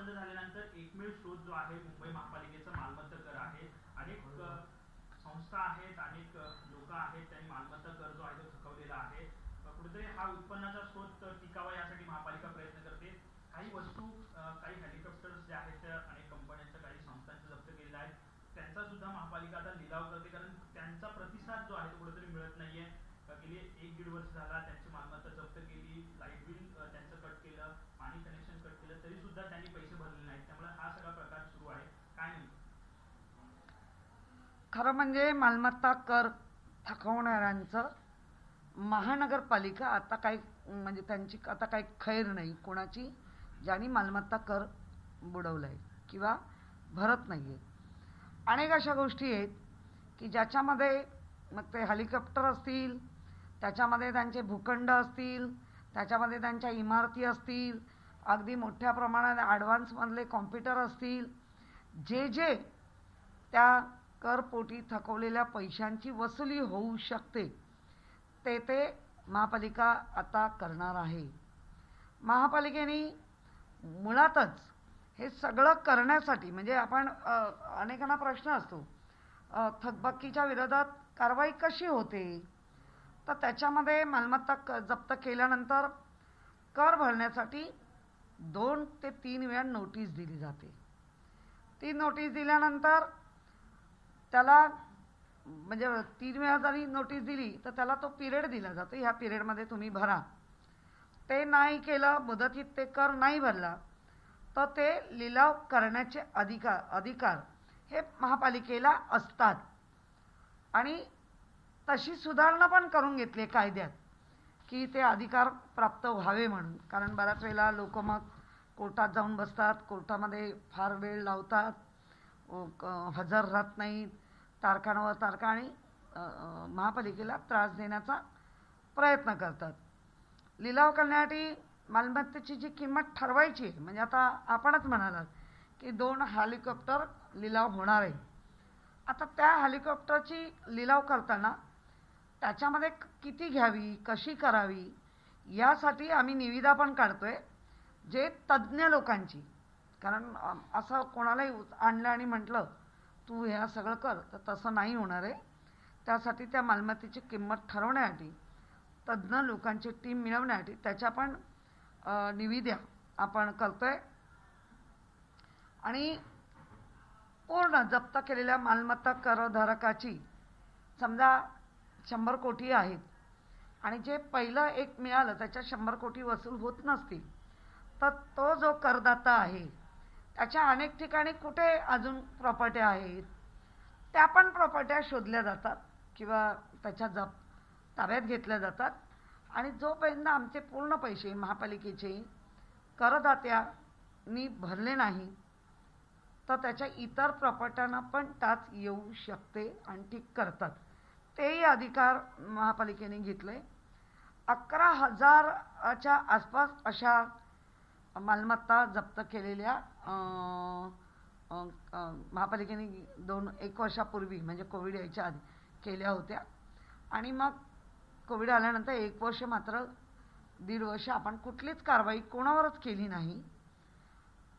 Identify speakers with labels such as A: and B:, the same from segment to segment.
A: बंद झाल्यानंतर एकमेव स्रोत जो आहे मुंबई महापालिकेचा मालमत्ता कर आहे. अनेक संस्था आहेत, अनेक लोक आहेत, त्यांनी मालमत्ता कर जो आहे तो थकवलेला आहे. कुठेतरी हा उत्पन्नाचा स्रोत टिकावा यासाठी महापालिका प्रयत्न करते. काही वस्तू, काही हेलिकॉप्टर्स जे आहेत त्या अनेक कंपन्यांच्या, काही संस्थांचे जप्त केलेल्या आहेत. त्यांचा सुद्धा महापालिका आता लिलाव करते, कारण त्यांचा प्रतिसाद जो आहे तो कुठेतरी मिळत नाहीये. गेली 1-1.5 वर्ष झाला त्यांची मालमत्ता जप्त केली, लाईट बिल त्यांचं कट केलं, पाणी कनेक्शन कट केलं, तरी सुद्धा त्यांनी पैसे भरले नाहीत. त्यामुळे हा सगळा प्रकार सुरू आहे. काय नाही,
B: खरं म्हणजे मालमत्ता कर थकवणाऱ्यांचं महानगरपालिका आता काही म्हणजे त्यांची आता काही खैर नाही कोणाची, ज्यांनी मालमत्ता कर बुडवलाय किंवा भरत नाही आहे. अनेक अशा गोष्टी आहेत की ज्याच्यामध्ये मग ते हेलिकॉप्टर असतील, त्याच्यामध्ये त्यांचे भूखंड असतील, त्याच्यामध्ये त्यांच्या इमारती असतील, अगदी मोठ्या प्रमाणात ॲडव्हान्समधले कॉम्प्युटर असतील, जे जे त्या करपोटी थकवलेल्या पैशांची वसुली होऊ शकते ते ते महापालिका आता करणार आहे. महापालिकेने मुळातच हे सगळं करण्यासाठी म्हणजे आपण अनेकांना प्रश्न असतो थकबाकीच्या विरोधात कारवाई कशी होते, तर त्याच्यामध्ये मालमत्ता जप्त केल्यानंतर कर भरण्यासाठी 2 ते 3 वेळा नोटीस दिली जाते. ती नोटीस दिल्यानंतर त्याला म्हणजे 3 वेळा जरी नोटीस दिली तर त्याला तो पिरियड दिला जातो, ह्या पिरियडमध्ये तुम्ही भरा. ते नाही केलं, मुदतीत ते कर नाही भरला तर ते लिलाव करण्याचे अधिकार हे महापालिकेला असतात. आणि तशी सुधारणा पण करून घेतली कायद्यात की ते अधिकार प्राप्त व्हावे म्हणून. कारण बऱ्याच वेळेला लोक मग कोर्टात जाऊन बसतात, कोर्टामध्ये फार वेळ लावतात, हजर राहत नाहीत, तारखांवर तारखा, आणि महापालिकेला त्रास देण्याचा प्रयत्न करतात. लिलाव करण्यासाठी मालमत्तेची जी किंमत ठरवायची आहे, म्हणजे आता आपणच म्हणालात की 2 हेलिकॉप्टर लिलाव होणार आहे. आता त्या हेलिकॉप्टरची लिलाव करताना त्याच्यामध्ये किती घ्यावी, कशी करावी, यासाठी आम्ही निविदा पण काढतोय जे तज्ज्ञ लोकांची. कारण असं कोणालाही आणलं आणि म्हटलं तू ह्या सगळं कर तर तसं नाही होणार आहे. त्यासाठी त्या मालमत्तेची किंमत ठरवण्यासाठी तज्ज्ञ लोकांची टीम मिळवण्यासाठी त्याच्या पण निविदा आपण करतोय. आणि पूर्ण जप्त केलेल्या मालमत्ता करधारकाची समजा 100 कोटी आहेत आणि जे पहिलं एक मिळालं त्याच्या 100 कोटी वसूल होत नसतील तर तो जो करदाता आहे त्याच्या अनेक ठिकाणी कुठे अजून प्रॉपर्ट्या आहेत त्या पण प्रॉपर्ट्या शोधल्या जातात किंवा त्याच्या ताब्यात घेतल्या जातात. आणि जोपर्यंत आमचे पूर्ण पैसे महापालिकेचे करदात्यांनी भरले नाही तर त्याच्या इतर प्रॉपर्ट्यांना पण टाच येऊ शकते आणि ती करतात. तेही अधिकार महापालिकेने घेतले. 11,000च्या आसपास अशा मालमत्ता जप्त केलेल्या महापालिकेने 1 वर्षापूर्वी म्हणजे कोविड यायच्या आधी केल्या होत्या. आणि मग कोविड आल्यानंतर 1 वर्ष मात्र 1.5 वर्ष आपण कुठलीच कारवाई कोणावरच केली नाही.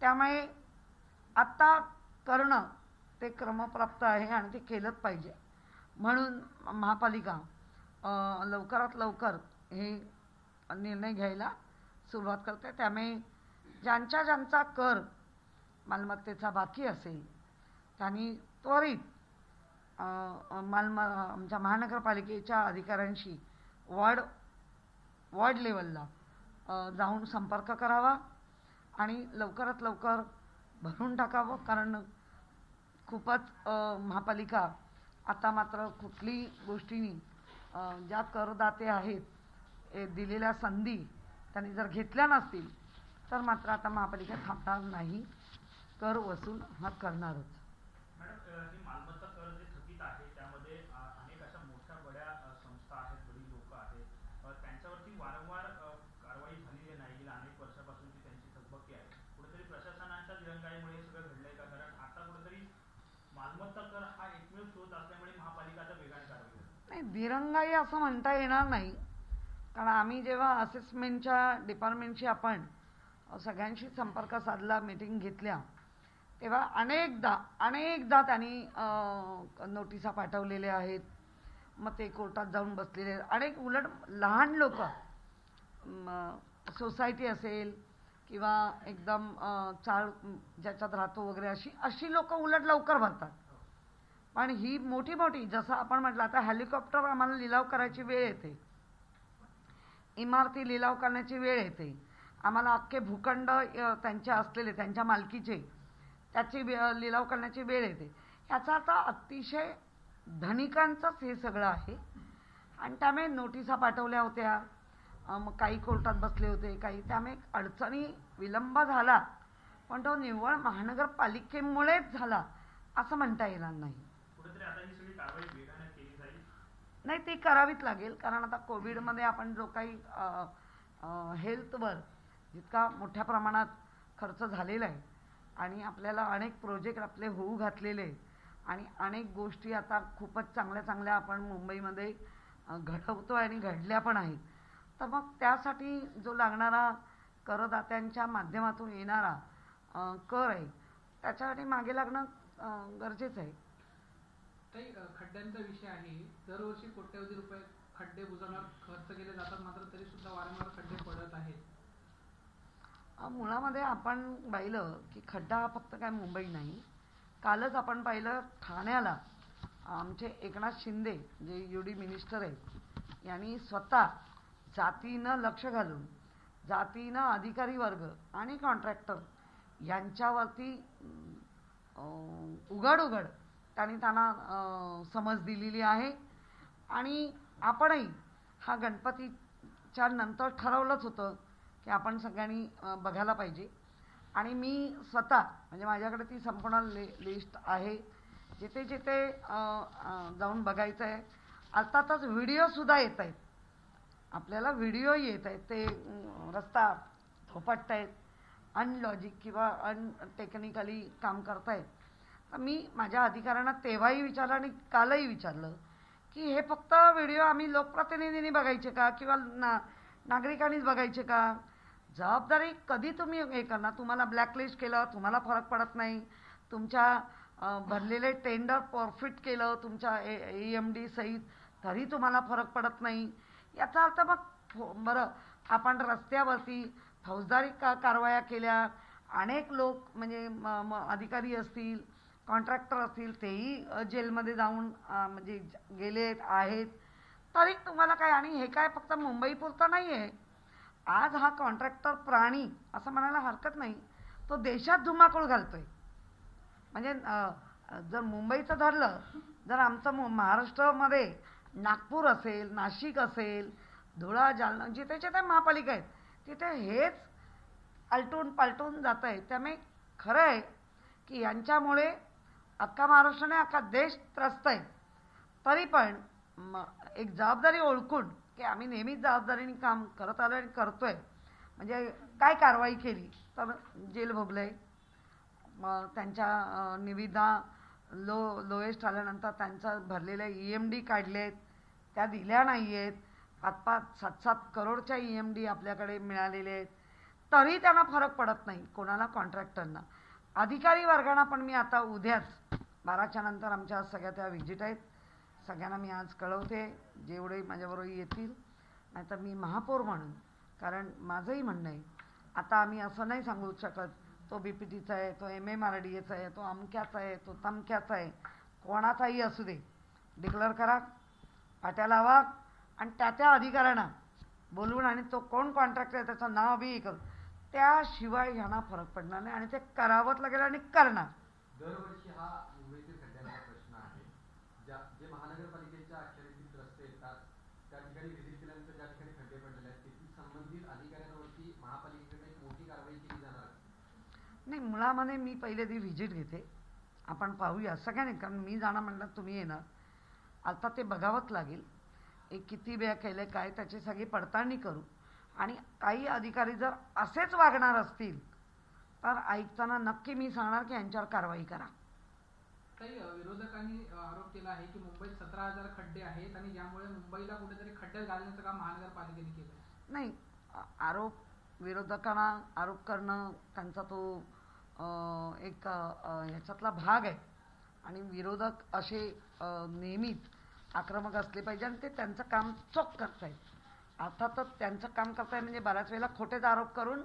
B: त्यामुळे आत्ता करणं ते क्रमप्राप्त आहे आणि ते केलंच पाहिजे. म्हणून महापालिका लवकरात लवकर हे निर्णय घ्यायला सुरुवात करते. त्यामुळे ज्यांचा कर मालमत्तेचा बाकी असेल त्यांनी त्वरित आमच्या महानगरपालिकेच्या अधिकाऱ्यांशी वॉर्ड लेवलला जाऊन संपर्क करावा आणि लवकरात लवकर भरून टाकावं. कारण खूपच महापालिका आता मात्र कुठली गोष्टींनी ज्या करदाते आहेत दिलेल्या संधी त्यांनी जर घेतल्या नसतील तर मात्र आता महापालिका थांबणार नाही, कर वसूल हा करणारच.
A: मॅडम, ही मालमत्ता कर जे थकीत आहे त्यामध्ये अनेक अशा मोठ्या बड्या संस्था आहेत, बडी लोक आहेत, त्यांच्यावरती वारंवार कारवाई झालेली नाही. गेल्या अनेक वर्षापासूनची त्यांची थकबाकी आहे. कुठेतरी प्रशासनाच्या दिरंगाईमुळे हे सगळं घडलंय का? कारण आता कुठेतरी मालमत्ता कर हा एकमेव स्रोत असल्यामुळे महापालिका आता वेगाने कारवाई करते.
B: नाही, दिरंगाई असं म्हणता येणार नाही. कारण आम्ही जेव्हा असेसमेंटच्या डिपार्टमेंटशी आपण सगळ्यांशी संपर्क साधला, मीटिंग घेतल्या, तेव्हा अनेकदा त्यांनी नोटिसा पाठवलेल्या आहेत. मग ते कोर्टात जाऊन बसलेले आहेत. अनेक उलट लहान लोक, सोसायटी असेल किंवा एकदम चाळ ज्याच्यात राहतो वगैरे अशी लोक उलट लवकर भरतात. पण ही मोठी जसं आपण म्हटलं, आता हेलिकॉप्टर आम्हाला लिलाव करायची वेळ येते, इमारती लिलाव करण्याची वेळ येते, आम्हाला अख्खे भूखंड त्यांचे असलेले त्यांच्या मालकीचे त्याची लिलाव करण्याची वेळ येते. याचा अर्थ अतिशय धनिकांचंच हे सगळं आहे. आणि त्यामुळे नोटिसा पाठवल्या होत्या, मग काही कोर्टात बसले होते, काही, त्यामुळे अडचणी विलंब झाला. पण तो निव्वळ महानगरपालिकेमुळेच झाला असं म्हणता येणार नाही. नाही, ती करावीच लागेल. कारण आता कोविडमध्ये आपण जो काही हेल्थवर जितका मोठ्या प्रमाणात खर्च झालेला आहे आणि आपल्याला अनेक प्रोजेक्ट आपले होऊ घातलेले आणि अनेक गोष्टी आता खूपच चांगल्या आपण मुंबईमध्ये घडवतोय आणि घडल्या पण आहेत. तर मग त्यासाठी जो लागणारा करदात्यांच्या माध्यमातून येणारा कर आहे त्याच्यासाठी मागे लागणं गरजेचं आहे.
C: काही खड्ड्यांचा विषय आहे. दरवर्षी कोट्यवधी रुपये खड्डे बुजवण्यावर खर्च केले जातात, मात्र तरी सुद्धा वारंवार खड्डे पडत आहेत.
B: मुळामध्ये आपण पाहिलं की खड्डा हा फक्त काय मुंबई नाही. कालच आपण पाहिलं ठाण्याला आमचे एकनाथ शिंदे जे UD मिनिस्टर आहेत यांनी स्वतः जातीनं लक्ष घालून जातीनं अधिकारी वर्ग आणि कॉन्ट्रॅक्टर यांच्यावरती उघड त्यांना समज दिलेली आहे. आणि आपणही हा गणपतीच्या नंतर ठरवलंच होतं की आपण सगळ्यांनी बघायला पाहिजे. आणि मी स्वतः म्हणजे माझ्याकडे ती संपूर्ण लिस्ट आहे, जिथे जाऊन बघायचं आहे. अर्थातच व्हिडिओसुद्धा येत आहेत, आपल्याला व्हिडिओही येत आहेत, ते रस्ता थोपटत आहेत, अनलॉजिक किंवा अनटेक्निकली काम करतायत. तर मी माझ्या अधिकाऱ्यांना तेव्हाही विचारलं आणि कालही विचारलं की हे फक्त व्हिडिओ आम्ही लोकप्रतिनिधींनी बघायचे का किंवा नागरिकांनीच बघायचे का? जबाबदारी कधी तुम्ही हे करणार? तुम्हाला ब्लॅकलिस्ट केलं, तुम्हाला फरक पडत नाही, तुमच्या भरलेले टेंडर परफिट केलं तुमच्या EMD सहित, तरी तुम्हाला फरक पडत नाही. याचा अर्थ मग बरं, आपण रस्त्यावरती फौजदारी कारवाया केल्या, अनेक लोक म्हणजे अधिकारी असतील, कॉन्ट्रॅक्टर असतील, तेही जेलमध्ये जाऊन म्हणजे गेलेत आहेत, तरी तुम्हाला काय? आणि हे काय फक्त मुंबईपुरतं नाही आहे. आज हा कॉन्ट्रॅक्टर प्राणी असं म्हणायला हरकत नाही, तो देशात धुमाकूळ घालतोय. म्हणजे जर मुंबईचं धरलं, जर आमचं महाराष्ट्रामध्ये नागपूर असेल, नाशिक असेल, धुळा, जालना, जिथे महापालिका आहेत तिथे हेच आलटून पालटून जात आहे. त्यामुळे खरं आहे की यांच्यामुळे अख्खा महाराष्ट्राने अख्खा देश त्रस्त आहे. तरी पण एक जबाबदारी ओळखून की आम्ही नेहमीच जबाबदारीने काम करत आलो आणि करतोय. म्हणजे काय कारवाई केली तर जेल भोगलंय, मग त्यांच्या निविदा लोएस्ट आल्यानंतर त्यांचा भरलेल्या EMD काढलेत, त्या दिल्या नाही आहेत. 5-7 करोडच्या EMD आपल्याकडे मिळालेले आहेत, तरी त्यांना फरक पडत नाही. कोणाला? कॉन्ट्रॅक्टरना. अधिकारी वर्गांना पण मी आता उद्याच 12च्या नंतर आमच्या सगळ्या त्या व्हिजिट आहेत, सगळ्यांना मी आज कळवते, जेवढे माझ्याबरोबर येतील. नाहीतर मी महापौर म्हणून, कारण माझंही म्हणणं आहे, आता आम्ही असं नाही सांगू शकत तो BPTचा आहे, तो MMRDAचा आहे, तो अमक्याचा आहे, तो तमक्याचा आहे, कोणाचाही असू दे, डिक्लेअर करा, पाट्या लावा आणि त्या अधिकाऱ्यांना बोलवून आणि तो कोण कॉन्ट्रॅक्टर आहे त्याचं नाव बी करू. त्याशिवाय ह्यांना फरक पडणार नाही आणि ते करावंच लागेल आणि करणार.
D: दरवर्षी हा मुंबईतील खड्ड्यांचा प्रश्न आहे. जे महानगरपालिकेच्या अखत्यारीतील रस्ते येतात त्या ठिकाणी व्हिजिट केल्यानंतर ज्या ठिकाणी खड्डे पडलेले आहेत तेथील संबंधित अधिकाऱ्यांवरती महापालिकेकडे एक मोठी कारवाई केली जाणार
B: नाही. मुळामध्ये मी पहिले ती व्हिजिट घेते, आपण पाहूया सगळ्यांनी, कारण मी जाणं म्हणलं तुम्ही येणार. आता ते बघावंच लागेल किती वेळ केले काय, त्याची सगळी पडताळणी करू. आणि काही अधिकारी जर असेच वागणार असतील तर ऐकताना नक्की मी सांगणार की यांच्यावर कारवाई करा.
C: काही विरोधकांनी आरोप केला आहे की मुंबईत 17,000 खड्डे आहेत आणि ज्यामुळे मुंबईला कुठेतरी खड्ड्यात घालण्याचं काम महानगरपालिकेने केलं.
B: नाही, आरोप विरोधकांना आरोप करणं त्यांचा तो एक ह्याच्यातला भाग आहे आणि विरोधक असे नेहमीच आक्रमक असले पाहिजे आणि ते त्यांचं काम चोख करतायत. अर्थातच त्यांचं काम करतायत म्हणजे बऱ्याच वेळेला खोटेच आरोप करून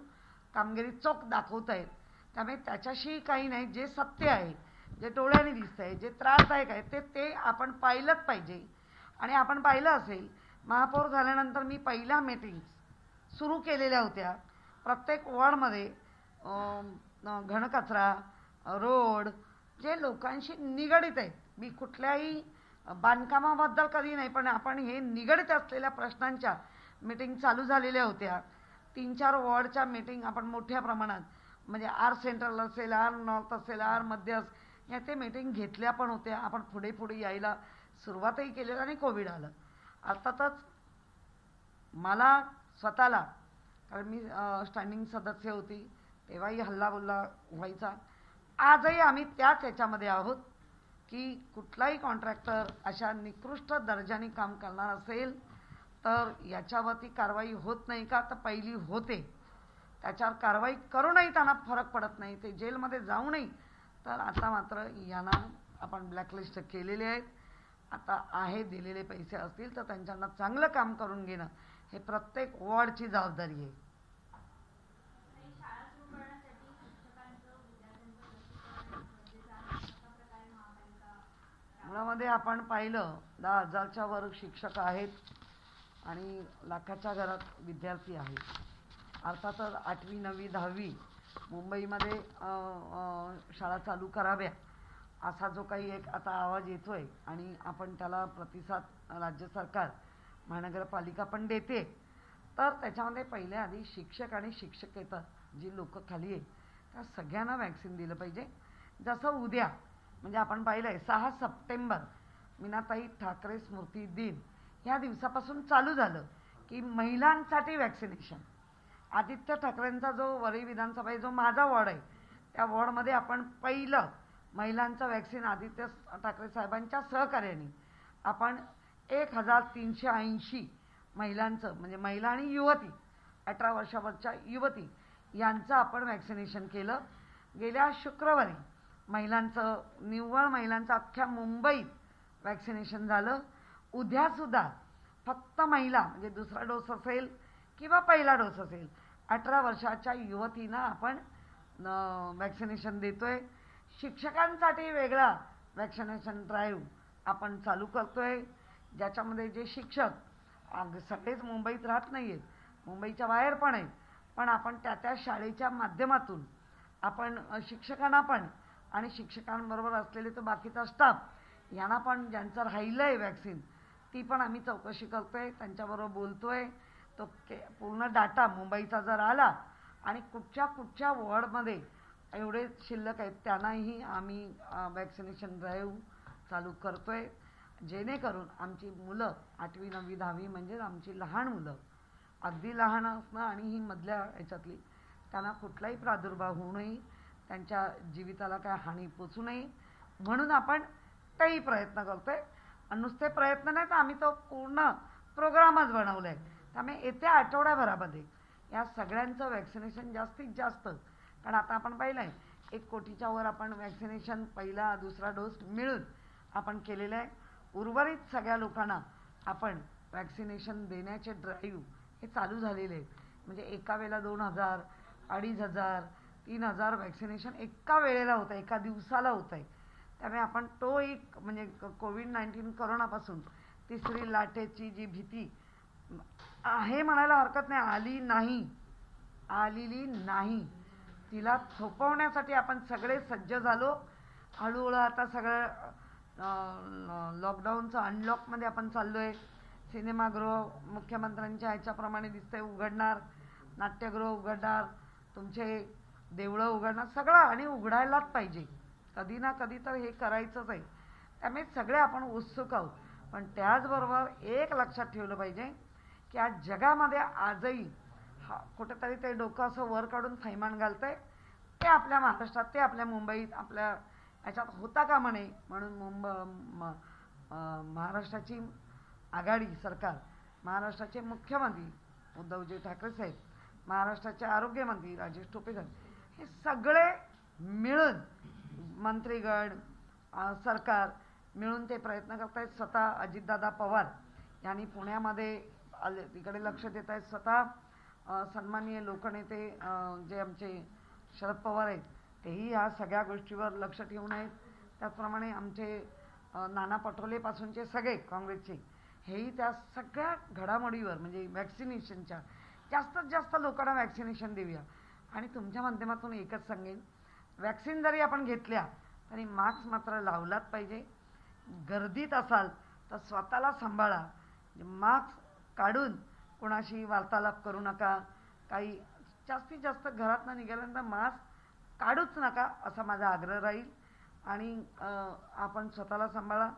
B: कामगिरी चोख दाखवतायत. त्यामुळे त्याच्याशी काही नाही. जे सत्य आहे, जे डोळ्याने दिसतंय, जे त्रासदायक आहे ते आपण पाहिलंच पाहिजे. आणि आपण पाहिलं असेल, महापौर झाल्यानंतर मी पहिल्या मीटिंग्स सुरू केलेल्या होत्या. प्रत्येक वॉर्डमध्ये घनकचरा, रोड जे लोकांशी निगडित आहेत. मी कुठल्याही बांधकामाबद्दल कधी नाही, पण आपण हे निगडित असलेल्या प्रश्नांच्या मीटिंग चालू झालेल्या होत्या. 3-4 वॉर्डच्या मीटिंग आपण मोठ्या प्रमाणात म्हणजे आर सेंट्रल असेल, आर नॉर्थ असेल, आर मध्य या ते मीटिंग घेतल्या पण होत्या. आपण पुढे पुढे यायला सुरुवातही केली आणि कोविड आलं. अर्थातच मला स्वतःला, कारण मी स्टँडिंग सदस्य होती तेव्हाही हल्लाबुल्ला व्हायचा. आजही आम्ही त्याच याच्यामध्ये आहोत की कुठलाही कॉन्ट्रॅक्टर अशा निकृष्ट दर्जाने काम करणार असेल तर याच्यावरती कारवाई होत नाही का, तर पहिली होते. त्याच्यावर कारवाई करूनही त्यांना फरक पडत नाही, ते जेलमध्ये जाऊ नये. तर आता मात्र यांना आपण ब्लॅकलिस्ट केलेले आहेत. आता आहे दिलेले पैसे असतील तर त्यांच्याना चांगलं काम करून घेणं हे प्रत्येक वॉर्डची जबाबदारी आहे. मुळामध्ये आपण पाहिलं 10,000च्या वर शिक्षक आहेत आणि लाखाच्या घरात विद्यार्थी आहेत. अर्थातच 8वी 9वी 10वी मुंबईमध्ये शाळा चालू कराव्या असा जो काही एक आता आवाज येतोय आणि आपण त्याला प्रतिसाद राज्य सरकार महानगरपालिका पण देते. तर त्याच्यामध्ये पहिल्या आधी शिक्षक आणि शिक्षकेतर जी लोक खाली आहेत त्या सगळ्यांना वॅक्सिन दिलं पाहिजे. जसं उद्या म्हणजे आपण पाहिलं आहे 6 सप्टेंबर मीनाताई ठाकरे स्मृती दिन ह्या दिवसापासून चालू झालं की महिलांसाठी वॅक्सिनेशन. आदित्य ठाकरेंचा जो वरळी विधानसभा आहे, जो माझा वॉर्ड आहे, त्या वॉर्डमध्ये आपण पहिलं महिलांचं वॅक्सिन आदित्य ठाकरे साहेबांच्या सहकार्याने आपण 1380 महिलांचं म्हणजे महिला आणि युवती 18 वर्षावरच्या युवती यांचं आपण वॅक्सिनेशन केलं. गेल्या शुक्रवारी महिलांचं निव्वळ महिलांचं अख्ख्या मुंबईत वॅक्सिनेशन झालं. उद्यासुद्धा फक्त महिला म्हणजे दुसरा डोस असेल किंवा पहिला डोस असेल 18 वर्षाच्या युवतींना आपण वॅक्सिनेशन देतोय. शिक्षकांसाठी वेगळा वॅक्सिनेशन ड्राईव्ह आपण चालू करतोय ज्याच्यामध्ये जे शिक्षक सगळेच मुंबईत राहत नाही आहेत, मुंबईच्या बाहेर पण आहेत, पण आपण त्या शाळेच्या माध्यमातून आपण शिक्षकांना पण आणि शिक्षकांबरोबर असलेले तो बाकीचा स्टाफ यांना पण ज्यांचं राहिलं आहे वॅक्सिन ती पण आम्ही चौकशी करतोय, त्यांच्याबरोबर बोलतोय. तो पूर्ण डाटा मुंबईचा जर आला आणि कुठच्या वॉर्डमध्ये एवढे शिल्लक आहेत त्यांनाही आम्ही वॅक्सिनेशन ड्राईव्ह चालू करतोय जेणेकरून आमची मुलं 8वी 9वी 10वी म्हणजे आमची लहान मुलं अगदी लहान असणं आणि ही मधल्या ह्याच्यातली त्यांना कुठलाही प्रादुर्भाव होऊ नये, त्यांच्या जीविताला काय हानी पोचू नये म्हणून आपण काही प्रयत्न करतोय. नुसते प्रयत्न नाही तर आम्ही तो पूर्ण प्रोग्रामच बनवला आहे. त्यामुळे येत्या आठवड्याभरामध्ये या सगळ्यांचं वॅक्सिनेशन जास्तीत जास्त, कारण आता आपण पाहिलं आहे 1 कोटीच्या वर आपण वॅक्सिनेशन पहिला दुसरा डोस मिळून आपण केलेलं आहे. उर्वरित सगळ्या लोकांना आपण वॅक्सिनेशन देण्याचे ड्राईव्ह हे चालू झालेले आहेत. म्हणजे एका वेळेला 2,000, 2,500, 3,000 वॅक्सिनेशन एका वेळेला होतं, एका दिवसाला होत आहे. त्यामुळे आपण तो एक म्हणजे कोविड-19 करोनापासून तिसरी लाटेची जी भीती आहे म्हणायला हरकत नाही, आलेली नाही, तिला थोपवण्यासाठी आपण सगळे सज्ज झालो. हळूहळू आता सगळं लॉकडाऊनचं अनलॉकमध्ये आपण चाललो आहे. सिनेमागृह मुख्यमंत्र्यांच्या ह्याच्याप्रमाणे दिसतंय उघडणार, नाट्यगृह उघडणार, तुमचे देवळं उघडणार, सगळं आणि उघडायलाच पाहिजे. कधी ना कधी तर हे करायचंच आहे. त्यामुळे सगळे आपण उत्सुक आहोत. पण त्याचबरोबर एक लक्षात ठेवलं पाहिजे की आज जगामध्ये आजही कुठेतरी ते डोकं असं वर काढून थैमान घालतंय. ते आपल्या महाराष्ट्रात, ते आपल्या मुंबईत, आपल्या ह्याच्यात होता का म्हणे म्हणून महाराष्ट्राची आघाडी सरकार, महाराष्ट्राचे मुख्यमंत्री उद्धवजी ठाकरे साहेब महाराष्ट्राचे आरोग्यमंत्री राजेश टोपे साहेब, हे सगळे मिळून मंत्रीगण सरकार मिळून ते प्रयत्न करत आहेत. स्वतः अजितदादा पवार यांनी पुण्यामध्ये इकडे लक्ष देत आहेत. स्वतः सन्माननीय लोकनेते जे आमचे शरद पवार आहेत तेही ह्या सगळ्या गोष्टीवर लक्ष ठेवून आहेत. त्याचप्रमाणे आमचे नाना पटोलेपासूनचे सगळे काँग्रेसचे हेही त्या सगळ्या घडामोडीवर म्हणजे वॅक्सिनेशनच्या जास्तीत जास्त लोकांना वॅक्सिनेशन देऊया. आणि तुमच्या माध्यमातून एकच सांगेन, वॅक्सिन जरी आपण घेतल्या तरी मास्क मात्र लावलाच पाहिजे. गर्दीत असाल तर स्वतःला सांभाळा. मास्क काढून कोणाशी वार्तालाप करू नका. काही जास्तीत जास्त घरातनं निघाल्यानंतर मास्क काढूच नका असा माझा आग्रह राहील. आणि आपण स्वतःला सांभाळा.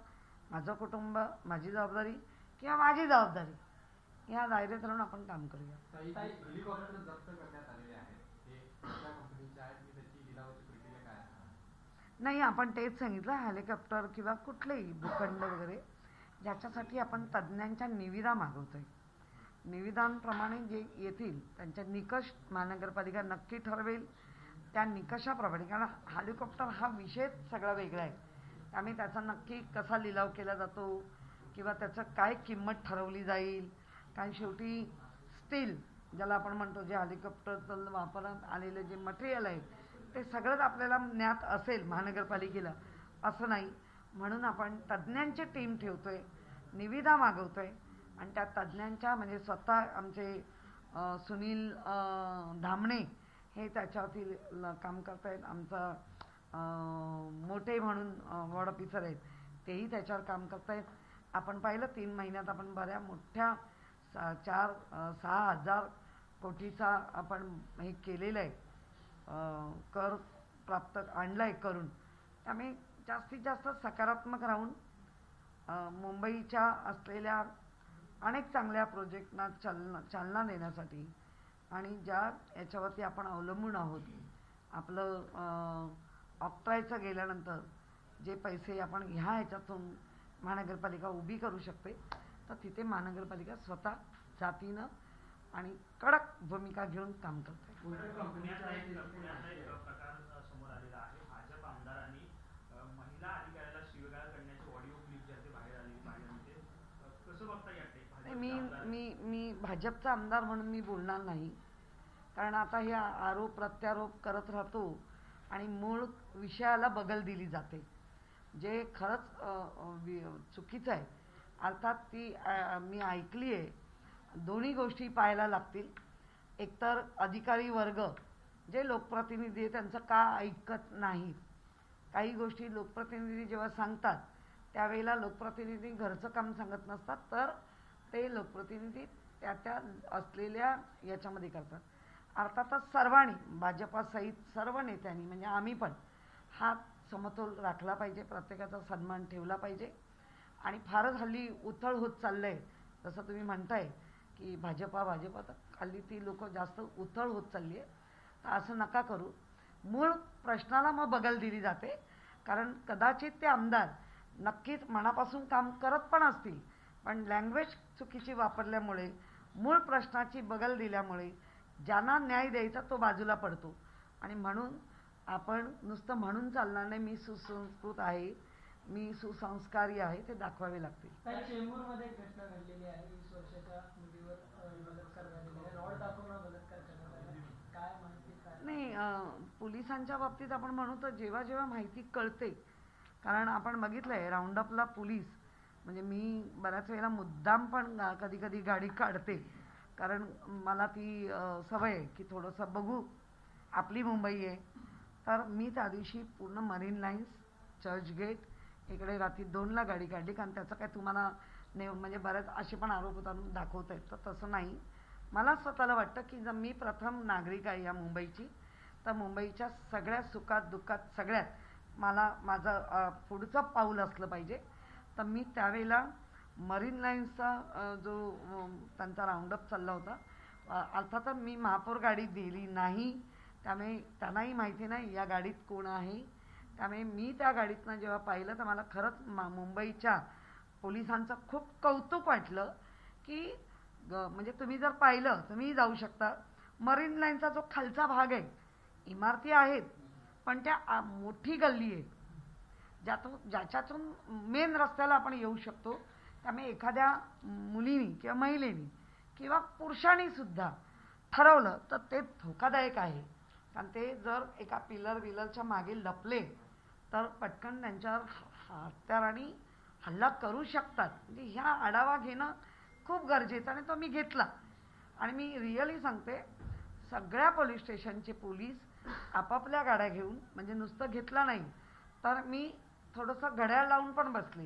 B: माझं कुटुंब, माझी जबाबदारी किंवा माझी जबाबदारी या दायऱ्यात राहून आपण काम करूया.
D: हेलिकॉप्टर जप्त करण्यात आलेले आहेत, हे कुठल्या कंपनीचे आहेत, मी त्याची लिलावाची प्रक्रिया काय आहे?
B: नाही, आपण तेच सांगितलं, हेलिकॉप्टर किंवा कुठलेही भूखंड वगैरे ज्याच्यासाठी आपण तज्ज्ञांच्या निविदा मागवतोय. निविदांप्रमाणे जे येतील त्यांच्या निकष महानगरपालिका नक्की ठरवेल. त्या निकषाप्रमाणे, कारण हेलिकॉप्टर हा विषय सगळा वेगळा आहे. त्यामुळे त्याचा नक्की कसा लिलाव केला जातो किंवा त्याचं काय किंमत ठरवली जाईल. कारण शेवटी स्टील ज्याला आपण म्हणतो, जे हेलिकॉप्टरचं वापरण्यात आलेलं जे मटेरियल आहे ते सगळंच आपल्याला ज्ञात असेल महानगरपालिकेला असं नाही. म्हणून आपण तज्ज्ञांची टीम ठेवतोय, निविदा मागवतोय आणि त्या तज्ज्ञांच्या म्हणजे स्वतः आमचे सुनील धामणे हे त्याच्यावरती काम करत आहेत. आमचा मोठे म्हणून वॉर्ड ऑफिसर आहेत तेही त्याच्यावर काम करत आहेत. आपण पाहिलं 3 महिन्यात आपण बऱ्या मोठ्या 4-6 हजार कोटीचा आपण हे केलेलं आहे, कर प्राप्त आणला आहे करून. त्यामुळे जास्तीत जास्त सकारात्मक राहून मुंबईच्या असलेल्या अनेक चांगल्या प्रोजेक्टना चालना देण्यासाठी आणि ज्या याच्यावरती आपण अवलंबून आहोत, आपलं ऑक्ट्रायचं गेल्यानंतर जे पैसे आपण ह्या ह्याच्यातून महानगरपालिका उभी करू शकते, तर तिथे महानगरपालिका स्वतः जातीनं आणि कडक भूमिका घेऊन काम करते.
A: पुण्याचा एक प्रकार समोर आलेला आहे. भाजप आमदारांनी महिला अधिकाऱ्याला शिवीगाळ करण्याचे ऑडिओ क्लिप जे बाहेर आले, कसं बघता येते?
B: मी भाजपचा आमदार म्हणून मी बोलणार नाही, कारण आता हे आरोप प्रत्यारोप करत राहतो आणि मूळ विषयाला बगल दिली जाते, जे खरंच चुकीचं आहे. अर्थात ती मी ऐकली आहे. दोन्ही गोष्टी पाहायला लागतील. एकतर अधिकारी वर्ग जे लोकप्रतिनिधी आहे त्यांचं का ऐकत नाहीत. काही गोष्टी लोकप्रतिनिधी जेव्हा सांगतात त्यावेळेला लोकप्रतिनिधी घरचं काम सांगत नसतात, तर ते लोकप्रतिनिधी त्या असलेल्या याच्यामध्ये करतात. अर्थातच सर्वांनी, भाजपासहित सर्व नेत्यांनी म्हणजे आम्ही पण हा समतोल राखला पाहिजे, प्रत्येकाचा सन्मान ठेवला पाहिजे. आणि फारच हल्ली उथळ होत चाललं आहे, जसं तुम्ही म्हणताय की भाजपा तर हल्ली ती लोक जास्त उथळ होत चालली आहे. तर असं नका करू. मूळ प्रश्नाला मग बगल दिली जाते, कारण कदाचित ते आमदार नक्कीच मनापासून काम करत पण असतील, पण लँग्वेज चुकीची वापरल्यामुळे, मूळ प्रश्नाची बगल दिल्यामुळे ज्यांना न्याय द्यायचा तो बाजूला पडतो. आणि म्हणून आपण नुसतं म्हणून चालणार नाही, मी सुसंस्कृत आहे, मी सुसंस्कारी आहे, ते दाखवावे लागतील.
E: चेंबूरमध्ये एक घटना घडलेली आहे. 20 वर्षाच्या मुलीवर बलात्कार झालेला आहे, रॉड दाखवून बलात्कार करण्यात आला. काय माहिती काय?
B: नाही, पोलिसांच्या बाबतीत आपण म्हणू तर जेव्हा जेव्हा माहिती कळते, कारण आपण बघितलंय राऊंडअपला पोलीस, म्हणजे मी बऱ्याच वेळेला मुद्दाम पण कधी कधी गाडी काढते, कारण मला ती सवय आहे की थोडंसं बघू आपली मुंबई आहे. तर मी त्या दिवशी पूर्ण मरीन लाईन्स, चर्चगेट इकडे रात्री 2ला गाडी काढली, कारण त्याचं काय तुम्हाला म्हणजे बऱ्याच असे पण आरोप होतात दाखवत आहेत, तर तसं नाही. मला स्वतःला वाटतं की जर मी प्रथम नागरिक आहे या मुंबईची, तर मुंबईच्या सगळ्या सुखात दुःखात सगळ्यात मला माझं पुढचं पाऊल असलं पाहिजे. तर मी त्यावेळेला मरीन लाईन्सचा जो त्यांचा राऊंडअप चालला होता, अर्थातच मी महापौर गाडी दिली नाही, त्यामुळे त्यांनाही माहिती नाही या गाडीत कोण आहे. त्यामुळे मी त्या गाडीतनं जेव्हा पाहिलं तर मला खरंच मुंबईच्या पोलिसांचं खूप कौतुक वाटलं की म्हणजे तुम्ही जर पाहिलं तुम्हीही जाऊ शकता, मरीन लाईनचा जो खालचा भाग आहे, इमारती आहेत पण त्या मोठी गल्ली आहे ज्याच्यातून मेन रस्त्याला आपण येऊ शकतो. त्यामुळे एखाद्या मुलीनी किंवा महिलेनी किंवा पुरुषांनी सुद्धा ठरवलं तर ते धोकादायक आहे. कारण ते जर एका पिलरच्या मागे लपले तर पटकन त्यांच्यावर हत्याराने हल्ला करू शकतात. म्हणजे ह्या आढावा घेणं खूप गरजेचं आणि तो मी घेतला. आणि मी रिअली सांगते, सगळ्या पोलीस स्टेशनचे पोलीस आपापल्या गाड्या घेऊन, म्हणजे नुसतं घेतला नाही तर मी थोडंसं घड्याळ लावून पण बसले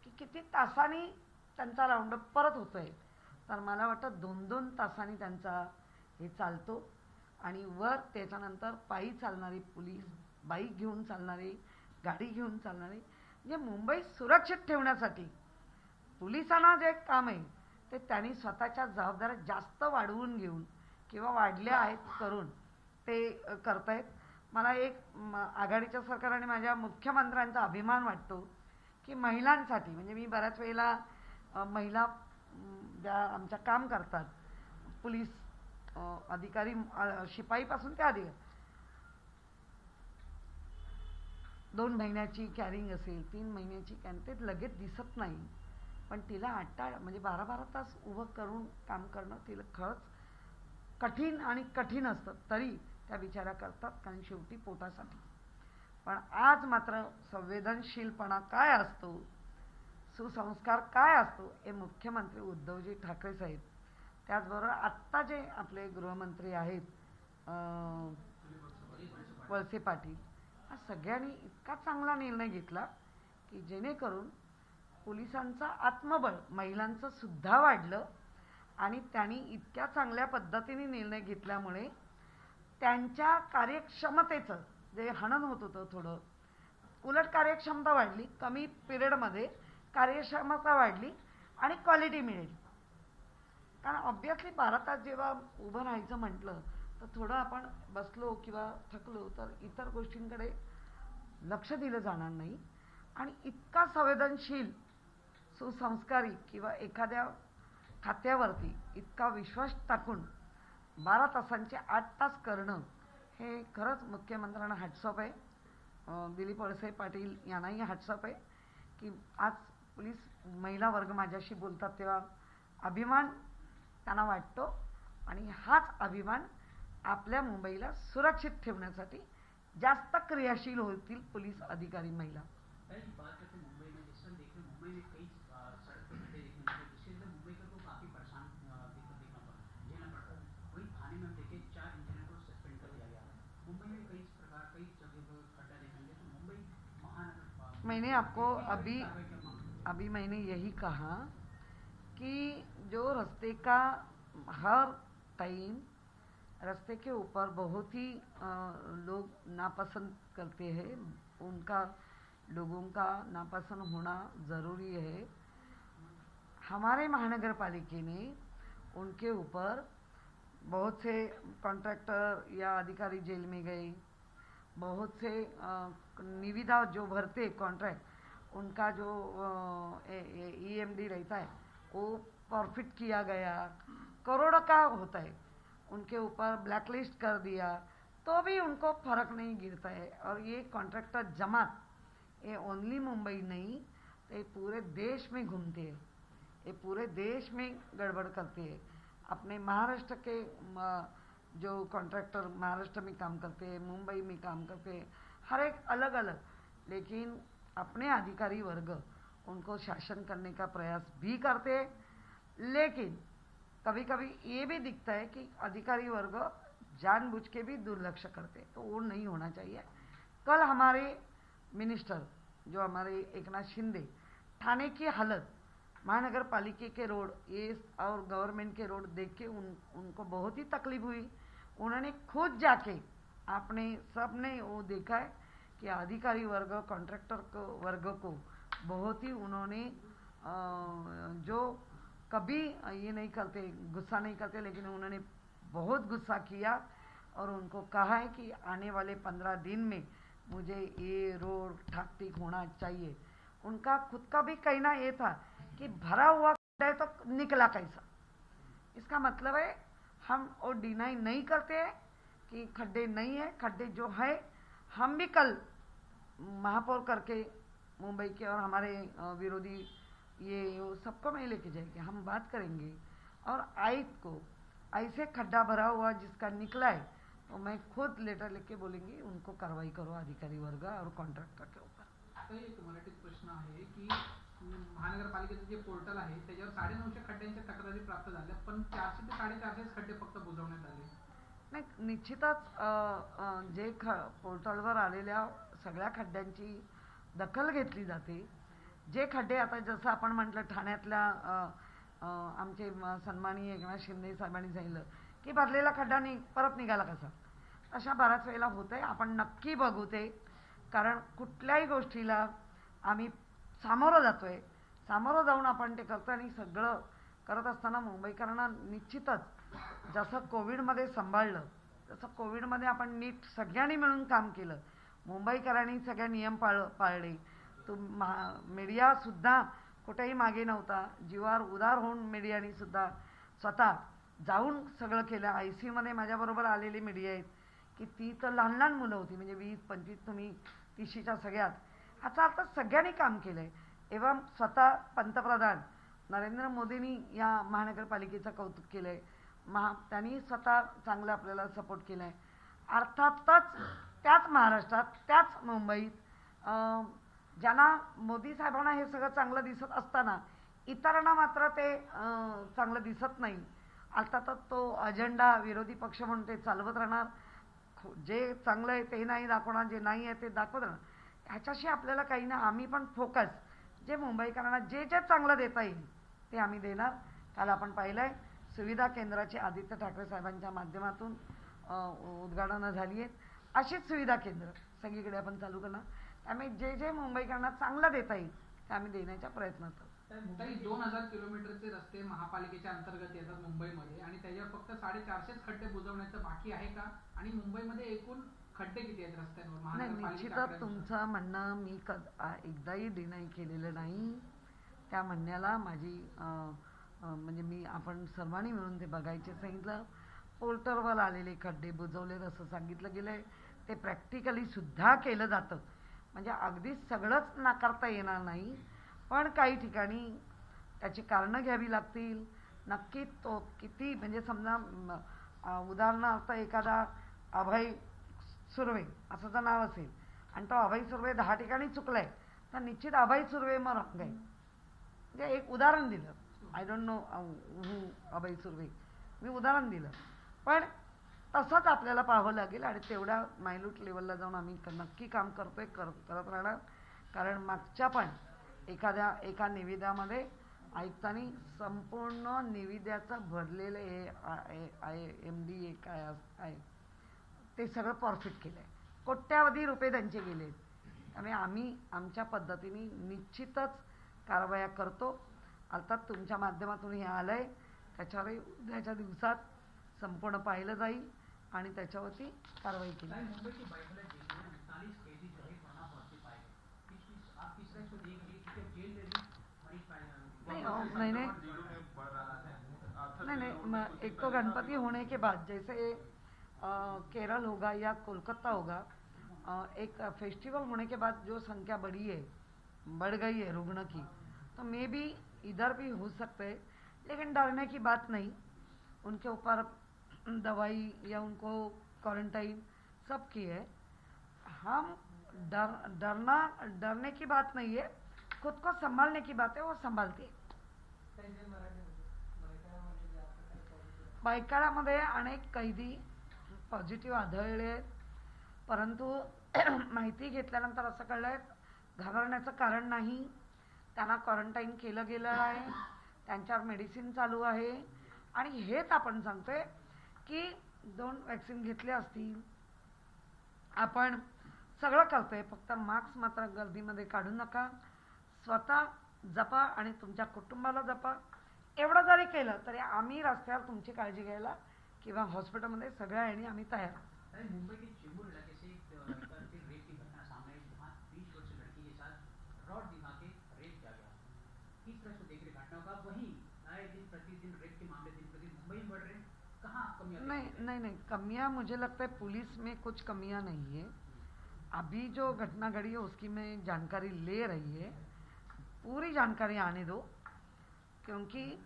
B: की किती तासांनी त्यांचा राऊंडअप परत होतोय. तर मला वाटतं 2-2 तासांनी त्यांचा हे चालतो. आणि वर त्याच्यानंतर पायी चालणारी पोलीस, बाईक घेऊन चालणारे, गाडी घेऊन चालणारे, म्हणजे मुंबई सुरक्षित ठेवण्यासाठी पोलिसांना जे काम आहे ते त्यांनी स्वतःच्या जबाबदाऱ्या जास्त वाढवून घेऊन किंवा वाढल्या आहेत करून ते करतायत. मला एक आघाडीच्या सरकार आणि माझ्या मुख्यमंत्र्यांचा अभिमान वाटतो की महिलांसाठी, म्हणजे मी बऱ्याच वेळेला महिला ज्या आमच्या काम करतात, पोलीस अधिकारी, शिपाईपासून ते अधिकारी, 2 महिन्याची कॅरिंग असेल, 3 महिन्याची कॅरिंग, ते लगेच दिसत नाही पण तिला 8 म्हणजे 12-12 तास उभं करून काम करणं तिला खरंच कठीण असतं. तरी त्या बिचाऱ्या करतात, कारण शेवटी पोटासाठी. पण आज मात्र संवेदनशीलपणा काय असतो, सुसंस्कार काय असतो हे मुख्यमंत्री उद्धवजी ठाकरे साहेब, त्याचबरोबर आत्ता जे आपले गृहमंत्री आहेत वळसे पाटील, हा सगळ्यांनी इतका चांगला निर्णय घेतला की जेणेकरून पोलिसांचं आत्मबळ महिलांचं सुद्धा वाढलं. आणि त्यांनी इतक्या चांगल्या पद्धतीने निर्णय घेतल्यामुळे त्यांच्या कार्यक्षमतेचं जे हनन होत होतं थोडं, उलट कार्यक्षमता वाढली, कमी पिरियडमध्ये कार्यक्षमता वाढली आणि क्वालिटी मिळेल. कारण ऑब्वियसली 12 तास जेव्हा उभं राहायचं म्हटलं तर थोडं आपण बसलो किंवा थकलो तर इतर गोष्टींकडे लक्ष दिलं जाणार नाही. आणि इतका संवेदनशील, सुसंस्कारी किंवा एखाद्या खात्यावरती इतका विश्वास टाकून 12 तासांचे 8 तास करणं हे खरंच मुख्यमंत्र्यांना हॅट्सऑफ आहे. दिलीप वळसे पाटील यांनाही हॅट्सऑफ आहे की आज पोलीस महिला वर्ग माझ्याशी बोलतात तेव्हा अभिमान त्यांना वाटतो. आणि हाच अभिमान आपल्या मुंबईला सुरक्षित ठेवण्यासाठी जास्त क्रियाशील होतील पोलीस अधिकारी महिला. मैंने आपको अभी मैंने यही कहा कि जो रास्ते का हर टाइम रास्ते के ऊपर बहुत ही लोग नापसंद करते हैं, उनका लोगों का नापसंद होना ज़रूरी है. हमारे महानगर पालिका ने उनके ऊपर बहुत से कॉन्ट्रैक्टर या अधिकारी जेल में गए, बहुत से निविदा जो भरते कॉन्ट्रैक्ट उनका जो EMD रहता है वो परफिट किया गया, करोड़ों का होता है, उनके ऊपर ब्लैकलिस्ट कर दिया तो भी उनको फर्क नहीं गिरता है. और ये कॉन्ट्रैक्टर जमात ये ओनली मुंबई नहीं, ये पूरे देश में घूमते हैं, ये पूरे देश में गड़बड़ करते हैं. अपने महाराष्ट्र के जो कॉन्ट्रैक्टर महाराष्ट्र में काम करते हैं, मुंबई में काम करते हैं, हर एक अलग अलग, लेकिन अपने अधिकारी वर्ग उनको शासन करने का प्रयास भी करते हैं. लेकिन कभी कभी ये भी दिखता है कि अधिकारी वर्ग जानबूझ के भी दुर्लक्ष करते हैं, तो वो नहीं होना चाहिए. कल हमारे मिनिस्टर जो हमारे एकनाथ शिंदे, थाने की हालत, महानगर पालिका के रोड ये और गवर्नमेंट के रोड देख के उनको बहुत ही तकलीफ हुई. उन्होंने खुद जाके आपने सब ने वो देखा है कि अधिकारी वर्ग कॉन्ट्रैक्टर वर्ग को बहुत ही उन्होंने जो कभी ये नहीं करते, गुस्सा नहीं करते, लेकिन उन्होंने बहुत गुस्सा किया और उनको कहा है कि आने वाले 15 दिन में मुझे ये रोड ठाक ठीक होना चाहिए. उनका खुद का भी कहना ये था कि भरा हुआ है तो निकला कैसा. इसका मतलब है हम वो डिनाई नहीं करते हैं कि खड्डे नहीं है, खड्डे जो है हम भी कल महापौर करके मुंबई के और हमारे विरोधी ये वो सबको मैं लेके जाएंगे, हम बात करेंगे और आयुक्त को ऐसे खड्डा भरा हुआ जिसका निकला है तो मैं खुद लेटर लेके बोलेंगी उनको कार्रवाई करो अधिकारी वर्ग और कॉन्ट्रॅक्टर के ऊपर.
C: आता एक मराठीत प्रश्न आहे की महानगरपालिकेचं जे पोर्टल आहे त्याच्यावर 950 खड्ड्यांच्या तक्रारी प्राप्त झाल्या, पण 400 ते 450 खड्डे फक्त बुजवण्यात आले.
B: नाही निश्चितच जे पोर्टलवर आलेल्या सगळ्या खड्ड्यांची दखल घेतली जाते. जे खड्डे आता जसं आपण म्हटलं ठाण्यातल्या आमचे सन्माननीय एकनाथ शिंदे साहेबांनी सांगितलं की भरलेला खड्डा परत निघाला कसा, अशा बऱ्याच वेळेला होत आहे. आपण नक्की बघू ते, कारण कुठल्याही गोष्टीला आम्ही सामोरं जातोय, सामोरं जाऊन आपण ते करतो आणि सगळं करत असताना मुंबईकरांना निश्चितच जसं कोविडमध्ये सांभाळलं तसं कोविडमध्ये आपण नीट सगळ्यांनी मिळून काम केलं. मुंबईकरांनी सगळे नियम पाळले. मीडियासुद्धा कुठेही मागे नव्हता. जीवावर उदार होऊन मीडियानी सुद्धा स्वतः जाऊन सगळं केलं. ICUमध्ये माझ्याबरोबर आलेली मीडिया आहेत की ती तर लहान लहान मुलं होती, म्हणजे 20-25 तुम्ही 30शीच्या सगळ्यात. ह्याचा अर्थ सगळ्यांनी काम केलं आहे. एवं स्वतः पंतप्रधान नरेंद्र मोदींनी या महानगरपालिकेचं कौतुक केलं आहे. त्यांनी स्वतः चांगलं आपल्याला सपोर्ट केला आहे. अर्थातच त्याच महाराष्ट्रात त्याच मुंबईत ज्यांना मोदी साहेबांना हे सगळं चांगलं दिसत असताना इतरांना मात्र ते चांगलं दिसत नाही. अर्थातच तो अजेंडा विरोधी पक्ष म्हणून ते चालवत राहणार. जे चांगलं आहे ते नाही दाखवणार, जे नाही आहे ते दाखवत राहणार. ह्याच्याशी आपल्याला काही ना, आम्ही पण फोकस जे मुंबईकरांना जे जे चांगलं देता येईल ते आम्ही देणार. काल आपण पाहिलं आहे सुविधा केंद्राची आदित्य ठाकरे साहेबांच्या माध्यमातून उद्घाटनं झाली आहेत. अशीच सुविधा केंद्र सगळीकडे आपण चालू करणार. त्यामुळे जे जे मुंबईकरांना चांगलं देता येईल ते आम्ही देण्याच्या प्रयत्नात आहोत.
C: 2000 किलोमीटरचे रस्ते महापालिकेच्या अंतर्गत येतात मुंबईमध्ये आणि त्याच्यावर फक्त 450 खड्डे बुजवण्याचं बाकी आहे का? आणि मुंबईमध्ये एकूण खड्डे किती आहेत रस्त्यांवर?
B: नाही, निश्चितच तुमचं म्हणणं मी एकदाही डिनाय केलेलं नाही. त्या म्हणण्याला माझी म्हणजे आपण सर्वांनी मिळून ते बघायचे सांगितलं. पोर्टलवर आलेले खड्डे बुजवले असं सांगितलं गेलं आहे. ते प्रॅक्टिकली सुद्धा केलं जातं. म्हणजे अगदीच सगळंच नाकारता येणार नाही, पण काही ठिकाणी त्याची कारणं घ्यावी लागतील. नक्की तो किती, म्हणजे समजा उदाहरणार्थ एखादा अभय सुर्वे असं जर नाव असेल आणि तो अभय सुर्वे 10 ठिकाणी चुकलाय तर निश्चित अभय सुर्वे मग रंग आहे. म्हणजे एक उदाहरण दिलं. आय डोंट नो अभय सुर्वे, मी उदाहरण दिलं. पण तसंच आपल्याला पाहावं लागेल आणि तेवढ्या मायल्यूट लेवलला जाऊन आम्ही नक्की काम करतोय, करत राहणार. कारण मागच्या पण एका निविद्यामध्ये आयुक्तांनी संपूर्ण निविद्याचं भरलेलं MD काय आहे ते सगळं परफेक्ट केलं आहे. कोट्यावधी रुपये त्यांचे गेले. त्यामुळे आम्ही आमच्या पद्धतीने निश्चितच कारवाया करतो. अर्थात तुमच्या माध्यमातून हे आलं आहे त्याच्यावर उद्याच्या दिवसात संपूर्ण पाहिलं जाईल आणि त्याच्यावरती कारवाई केली. नहीं, एक तो गणपति होने के बाद जैसे केरल होगा या कोलकाता होगा, एक फेस्टिवल होने के बाद जो संख्या बढ़ गई है रुग्ण की, तो मे बी इधर भी हो सकते हैं. लेकिन डरने की बात नहीं. उनके ऊपर दवाई या उनको क्वारंटाइन सब की है. हम डरने की बात नहीं है, खुद को संभालने की बात है, वो संभालते हैं. बायकाळामध्ये अनेक कैदी पॉझिटिव्ह आढळले आहेत, परंतु माहिती घेतल्यानंतर असं कळलं आहे घाबरण्याचं कारण नाही. त्यांना क्वारंटाईन केलं गेलं आहे, त्यांच्यावर मेडिसिन चालू आहे आणि हेच आपण सांगतोय की 2 वॅक्सिन घेतले असतील, आपण सगळं करतोय. फक्त मास्क मात्र गर्दीमध्ये काढू नका, स्वतः जपा आणि तुमच्या कुटुंबाला जपा. एवढं जरी केलं तरी आम्ही रस्त्यावर तुमची काळजी घ्यायला किंवा हॉस्पिटलमध्ये सगळ्या याने आम्ही तयार.
F: मुंबई के चेंबूर इलाके से एक रेप की घटना सामने आई जहाँ 20 वर्षीय लड़की के साथ रॉड दिखा के रेप किया गया. किस तरह से देख रहे घटना का? वहीं आए दिन प्रतिदिन रेप के मामले दिन प्रतिदिन मुंबई में बढ़ रहे. कहाँ कमियां
B: नहीं
F: देखी
B: नहीं नहीं, कमियां मुझे लगता है पुलिस में कुछ कमियां नहीं है। अभी जो घटना घड़ी है उसकी मैं जानकारी ले रही है, पूरी जानकारी आने दो, क्योंकि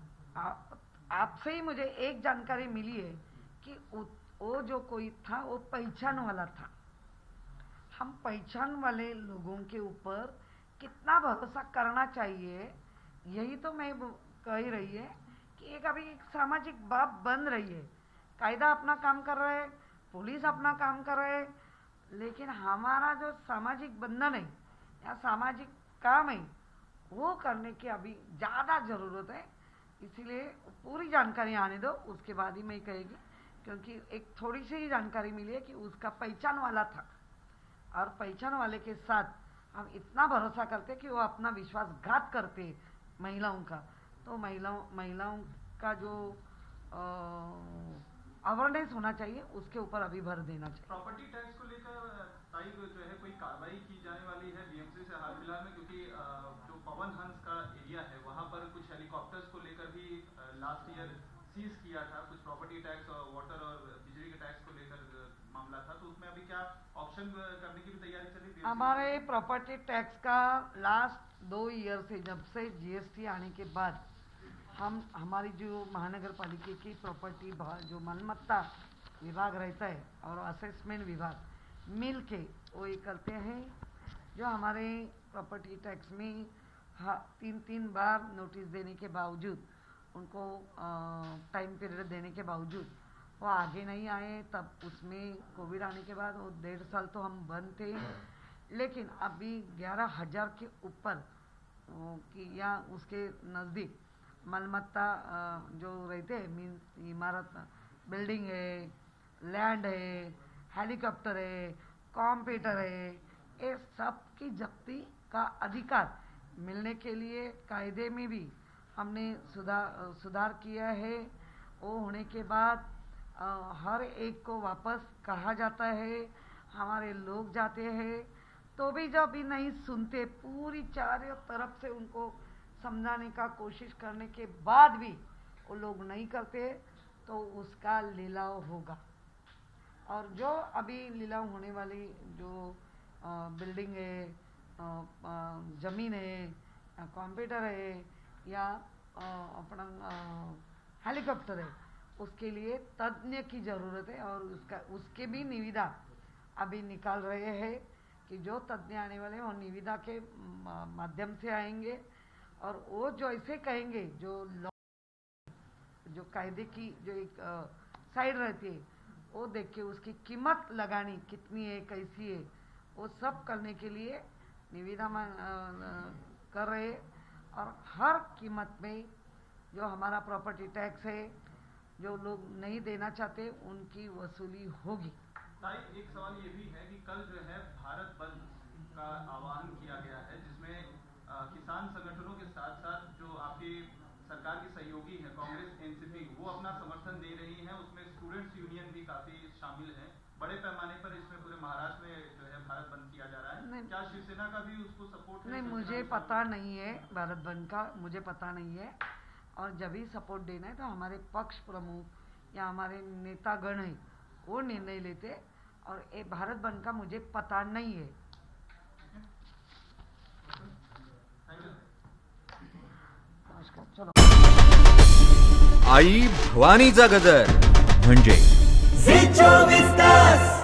B: आपसे ही मुझे एक जानकारी मिली है कि वो जो कोई था वो पहचान वाला था। हम पहचान वाले लोगों के ऊपर कितना भरोसा करना चाहिए, यही तो मैं कह रही है कि एक अभी एक सामाजिक बात बन रही है। कायदा अपना काम कर रहा है, पुलिस अपना काम कर रहा है, लेकिन हमारा जो सामाजिक बंधन है या सामाजिक काम है वो करने की अभी ज़्यादा ज़रूरत है। इसीलिए पूरी जानकारी आने दो, उसके बाद ही मैं कहेगी, क्योंकि एक थोड़ी सी ही जानकारी मिली है कि उसका पहचान वाला था, और पहचान वाले के साथ हम इतना भरोसा करते कि वो अपना विश्वासघात करते महिलाओं का, तो महिलाओं का जो अवेयरनेस होना चाहिए उसके ऊपर अभी भर देना चाहिए।
G: प्रॉपर्टी टैक्स को लेकर ताई जो है कोई कार्रवाई की जाने वाली है बीएमसी से हाल फिलहाल में, क्योंकि जो पवन हंस का एरिया है वहाँ पर कुछ हेलीकॉप्टर्स को लेकर भी लास्ट ईयर सीज किया था, कुछ प्रॉपर्टी टैक्स और वाटर और बिजली के टैक्स को लेकर मामला था, तो उसमें अभी क्या ऑप्शन करने की भी तैयारी चल रही है?
B: हमारे प्रॉपर्टी टैक्स का लास्ट 2 ईयर से, जब से जीएसटी आने के बाद, हमारी जो महानगर पालिका की प्रॉपर्टी जो मालमत्ता विभाग रहता है और असेसमेंट विभाग मिल के वो ये करते हैं। जो हमारे प्रॉपर्टी टैक्स में 3 बार नोटिस देने के बावजूद, उनको टाइम पीरियड देने के बावजूद वो आगे नहीं आए, तब उसमें कोविड आने के बाद वो 1.5 साल तो हम बंद थे, लेकिन अभी 11,000 के ऊपर कि या उसके नज़दीक मालमत्ता जो रहते हैं, मीन्स इमारत, बिल्डिंग है, लैंड है, हेलीकॉप्टर है, कंप्यूटर है, ये सब की जब्ती का अधिकार मिलने के लिए कायदे में भी हमने सुधार किया है। वो होने के बाद हर एक को वापस कहा जाता है, हमारे लोग जाते हैं तो भी जब भी नहीं सुनते, पूरी चारों तरफ से उनको समझाने का कोशिश करने के बाद भी वो लोग नहीं करते, तो उसका लिलाव होगा। और जो अभी लिलाव होने वाली जो बिल्डिंग है, ज़मीन है, कंप्यूटर है या अपना हेलीकॉप्टर है, उसके लिए तज्ञ की ज़रूरत है, और उसके भी निविदा अभी निकाल रहे हैं कि जो तज्ञ आने वाले हैं वो निविदा के माध्यम से आएंगे, और वो जो ऐसे कहेंगे, जो कायदे की जो एक साइड रहती है वो देख के उसकी कीमत लगानी कितनी है, कैसी है, वो सब करने के लिए निविदा कर रहे, और हर कीमत में जो हमारा प्रॉपर्टी टैक्स है, जो लोग नहीं देना चाहते उनकी वसूली होगी।
G: ताई, एक सवाल ये भी है कि कल जो है भारत बंद का आह्वान किया गया है, जिसमें किसान संगठनों के साथ साथ जो आपकी सरकार की सहयोगी है कांग्रेस, एनसीपी, वो अपना समर्थन दे रही है, उसमें स्टूडेंट्स यूनियन भी काफी शामिल है। बड़े पैमाने पर इसमें पूरे महाराष्ट्र में जो है भारत बंद किया जा रहा है, क्या शिवसेना का भी उसको सपोर्ट है?
B: नहीं, मुझे पता नहीं है भारत बंद का, मुझे पता नहीं है, और जब भी सपोर्ट देना है तो हमारे पक्ष प्रमुख या हमारे नेतागण है वो निर्णय लेते, और ये भारत बंद का मुझे पता नहीं है। नमस्कार, चलो।
H: आई भवानीचा गजर म्हणजे
I: झी 24 तास.